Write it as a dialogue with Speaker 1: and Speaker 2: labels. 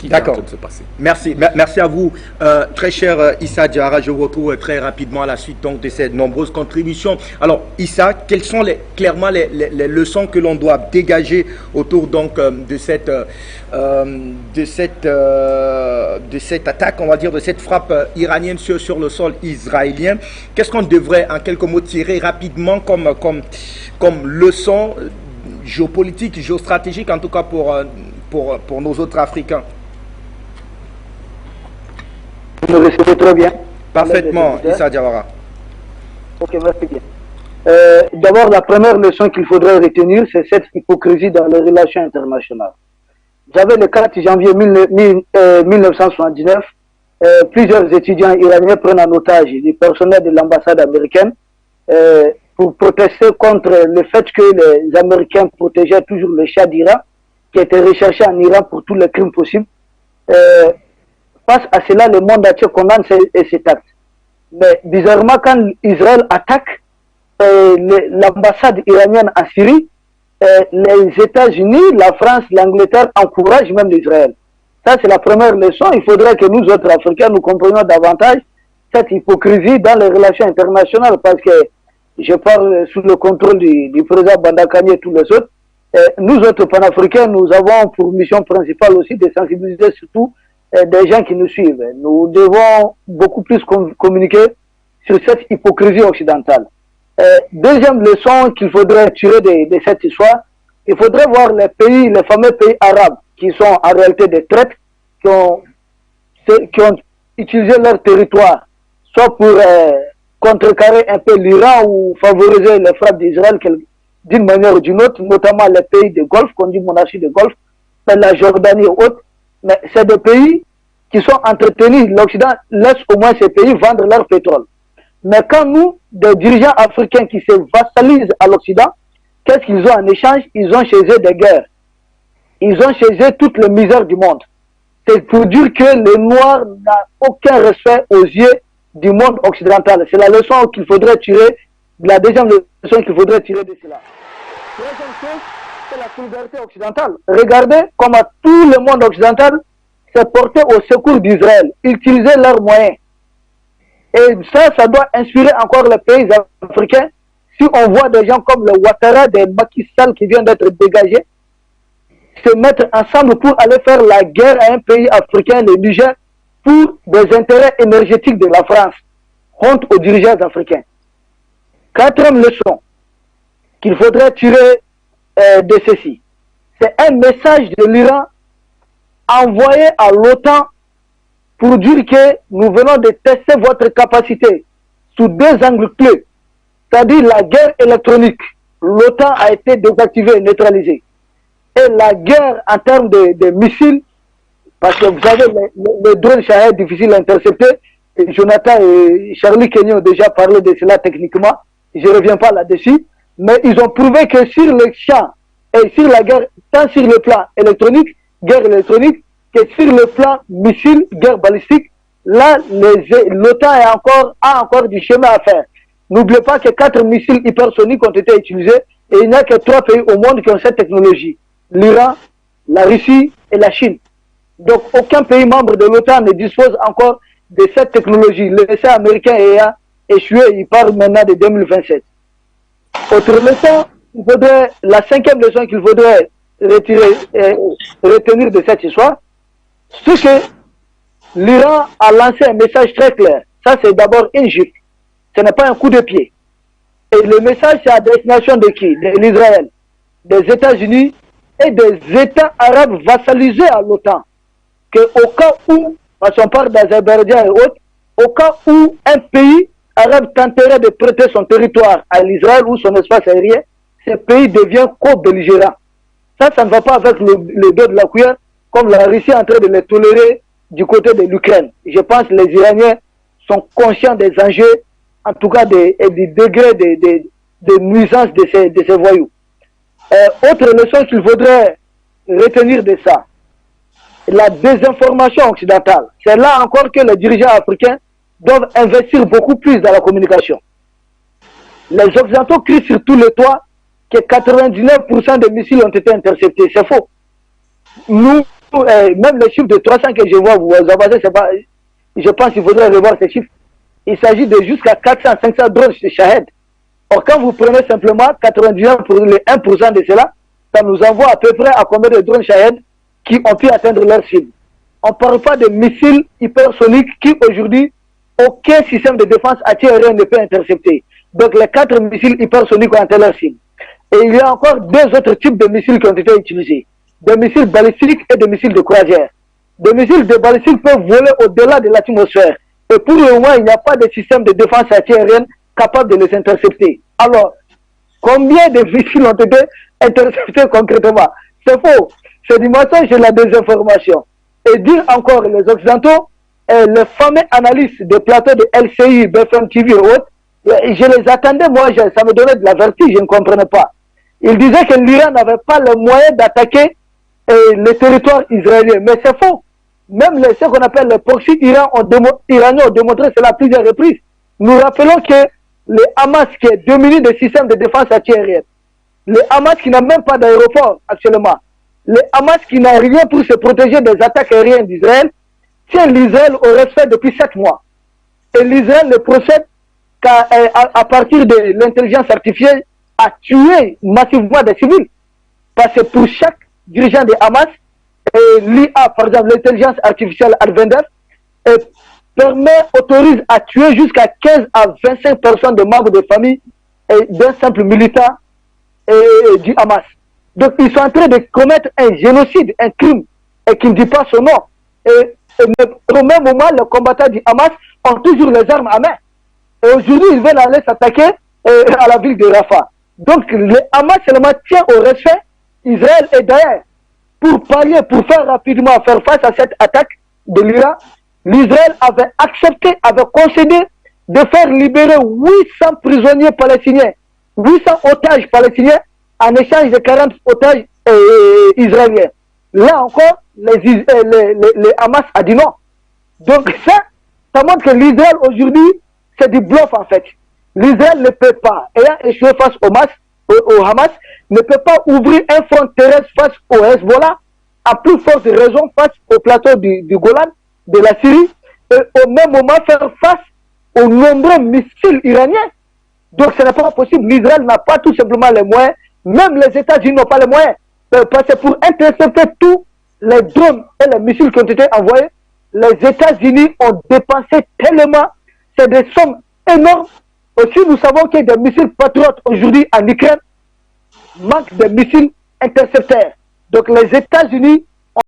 Speaker 1: qui est en train de se passer.
Speaker 2: Merci. Merci à vous, très cher Issa Diarra. Je vous retrouve très rapidement à la suite donc, de ces nombreuses contributions. Alors, Issa, quelles sont clairement les leçons que l'on doit dégager autour donc, de cette attaque, on va dire, de cette frappe iranienne sur le sol israélien? Qu'est-ce qu'on devrait, en quelques mots, tirer rapidement comme leçon géopolitique, géostratégique, en tout cas pour nos autres Africains?
Speaker 3: Vous me recevez très bien.
Speaker 2: Parfaitement, Issa Diawara.
Speaker 3: Ok, merci bien. D'abord, la première leçon qu'il faudrait retenir, c'est cette hypocrisie dans les relations internationales. J'avais le 4 janvier 1979, plusieurs étudiants iraniens prennent en otage du personnel de l'ambassade américaine pour protester contre le fait que les Américains protégeaient toujours le Shah d'Iran, qui était recherché en Iran pour tous les crimes possibles. Face à cela, le monde entier condamne cet acte. Mais bizarrement, quand Israël attaque l'ambassade iranienne en Syrie, les États-Unis, la France, l'Angleterre encouragent même l'Israël. Ça, c'est la première leçon. Il faudrait que nous autres Africains, nous comprenions davantage cette hypocrisie dans les relations internationales, parce que je parle sous le contrôle du président Bandakani et tous les autres. Nous autres panafricains, nous avons pour mission principale aussi de sensibiliser surtout des gens qui nous suivent. Nous devons beaucoup plus communiquer sur cette hypocrisie occidentale. Deuxième leçon qu'il faudrait tirer de cette histoire, il faudrait voir les fameux pays arabes qui sont en réalité des traîtres, qui ont utilisé leur territoire, soit pour contrecarrer un peu l'Iran ou favoriser les frappes d'Israël d'une manière ou d'une autre, notamment les pays de Golfe, qu'on dit monarchie de Golfe, la Jordanie et autres. Mais c'est des pays qui sont entretenus. L'Occident laisse au moins ces pays vendre leur pétrole. Mais quand nous, des dirigeants africains qui se vassalisent à l'Occident, qu'est-ce qu'ils ont en échange? Ils ont chez eux des guerres. Ils ont chez eux toutes les misères du monde. C'est pour dire que le noir n'a aucun respect aux yeux du monde occidental. C'est la leçon qu'il faudrait tirer, la deuxième leçon qu'il faudrait tirer de cela. Deuxième chose, c'est la solidarité occidentale. Regardez comment tout le monde occidental s'est porté au secours d'Israël, utiliser leurs moyens. Et ça doit inspirer encore les pays africains. Si on voit des gens comme le Ouattara, des Macky Sall qui viennent d'être dégagés, se mettre ensemble pour aller faire la guerre à un pays africain, le Niger, pour des intérêts énergétiques de la France. Honte aux dirigeants africains. Quatrième leçon qu'il faudrait tirer de ceci, c'est un message de l'Iran envoyé à l'OTAN pour dire que nous venons de tester votre capacité sous deux angles clés, c'est-à-dire la guerre électronique. L'OTAN a été désactivée et neutralisée. Et la guerre en termes de missiles, parce que vous savez, les drones Shahed difficiles à intercepter, et Jonathan et Charlie Kenny ont déjà parlé de cela techniquement, je ne reviens pas là-dessus, mais ils ont prouvé que sur le champ et sur la guerre, tant sur le plan électronique, guerre électronique, que sur le plan missile, guerre balistique, là, l'OTAN a encore du chemin à faire. N'oubliez pas que 4 missiles hypersoniques ont été utilisés et il n'y a que 3 pays au monde qui ont cette technologie. L'Iran, la Russie et la Chine. Donc aucun pays membre de l'OTAN ne dispose encore de cette technologie. L'essai américain ayant échoué, il parle maintenant de 2027. Autre leçon, la 5e leçon qu'il faudrait retenir de cette histoire, c'est que l'Iran a lancé un message très clair. Ça, c'est d'abord une gifle. Ce n'est pas un coup de pied. Et le message, c'est à destination de qui? De l'Israël, des États-Unis et des États arabes vassalisés à l'OTAN. Qu'au cas où, parce qu'on parle d'Azerbaïdjan et autres, au cas où un pays arabe tenterait de prêter son territoire à l'Israël ou son espace aérien, ce pays devient co-belligérant. Ça ne va pas avec le dos de la cuillère, comme la Russie est en train de les tolérer du côté de l'Ukraine. Je pense que les Iraniens sont conscients des enjeux, en tout cas du degré de nuisance de ces voyous. Autre leçon qu'il faudrait retenir de ça, la désinformation occidentale. C'est là encore que les dirigeants africains doivent investir beaucoup plus dans la communication. Les Occidentaux crient sur tous les toits que 99% des missiles ont été interceptés. C'est faux. Nous, même les chiffres de 300 que je vois, vous avancez, c'est pas, je pense qu'il faudrait revoir ces chiffres. Il s'agit de jusqu'à 400, 500 drones chez Shahed. Or, quand vous prenez simplement 99 pour les 1% de cela, ça nous envoie à peu près à combien de drones Shahed qui ont pu atteindre leur cible. On ne parle pas de missiles hypersoniques qui aujourd'hui, aucun système de défense antiaérien ne peut intercepter. Donc les 4 missiles hypersoniques ont atteint leur cible. Et il y a encore 2 autres types de missiles qui ont été utilisés. Des missiles balistiques et des missiles de croisière. Des missiles de balistiques peuvent voler au-delà de l'atmosphère. Et pour le moment, il n'y a pas de système de défense antiaérienne capable de les intercepter. Alors, combien de missiles ont été interceptés concrètement? C'est faux. C'est du mensonge et de la désinformation. Et dire encore les Occidentaux, les fameux analystes des plateaux de LCI, BFM TV et autres, je les attendais, moi, ça me donnait de la vertige, je ne comprenais pas. Ils disaient que l'Iran n'avait pas le moyen d'attaquer le territoire israélien. Mais c'est faux. Même ce qu'on appelle les proxys iraniens ont démontré cela à plusieurs reprises. Nous rappelons que le Hamas qui est dominé des systèmes de défense antiaérienne, le Hamas qui n'a même pas d'aéroport actuellement, le Hamas qui n'a rien pour se protéger des attaques aériennes d'Israël, tient l'Israël au respect depuis 7 mois. Et l'Israël ne procède qu'à partir de l'intelligence artificielle à tuer massivement des civils. Parce que pour chaque dirigeant de Hamas, l'IA, par exemple, l'intelligence artificielle Al-Vendef, autorise à tuer jusqu'à 15 à 25 personnes de membres de famille d'un simple militant du Hamas. Donc ils sont en train de commettre un génocide, un crime, et qui ne dit pas son nom. Et au même moment, les combattants du Hamas ont toujours les armes à main. Et aujourd'hui, ils veulent aller s'attaquer à la ville de Rafah. Donc le Hamas seulement tient au respect Israël. Et d'ailleurs, pour faire rapidement faire face à cette attaque de l'Iran, l'Israël avait accepté, avait concédé de faire libérer 800 prisonniers palestiniens, 800 otages palestiniens en échange de 40 otages israéliens. Là encore, les Hamas a dit non. Donc ça montre que l'Israël aujourd'hui, c'est du bluff en fait. L'Israël ne peut pas, ayant échoué face au Hamas, ne peut pas ouvrir un front terrestre face au Hezbollah, à plus forte raison face au plateau du Golan, de la Syrie, et au même moment faire face aux nombreux missiles iraniens. Donc ce n'est pas possible. L'Israël n'a pas tout simplement les moyens, même les États-Unis n'ont pas les moyens. Parce que pour intercepter tous les drones et les missiles qui ont été envoyés, les États-Unis ont dépensé tellement, c'est des sommes énormes. Aussi, nous savons qu'il y a des missiles patriotes aujourd'hui en Ukraine, manque de missiles intercepteurs. Donc les États-Unis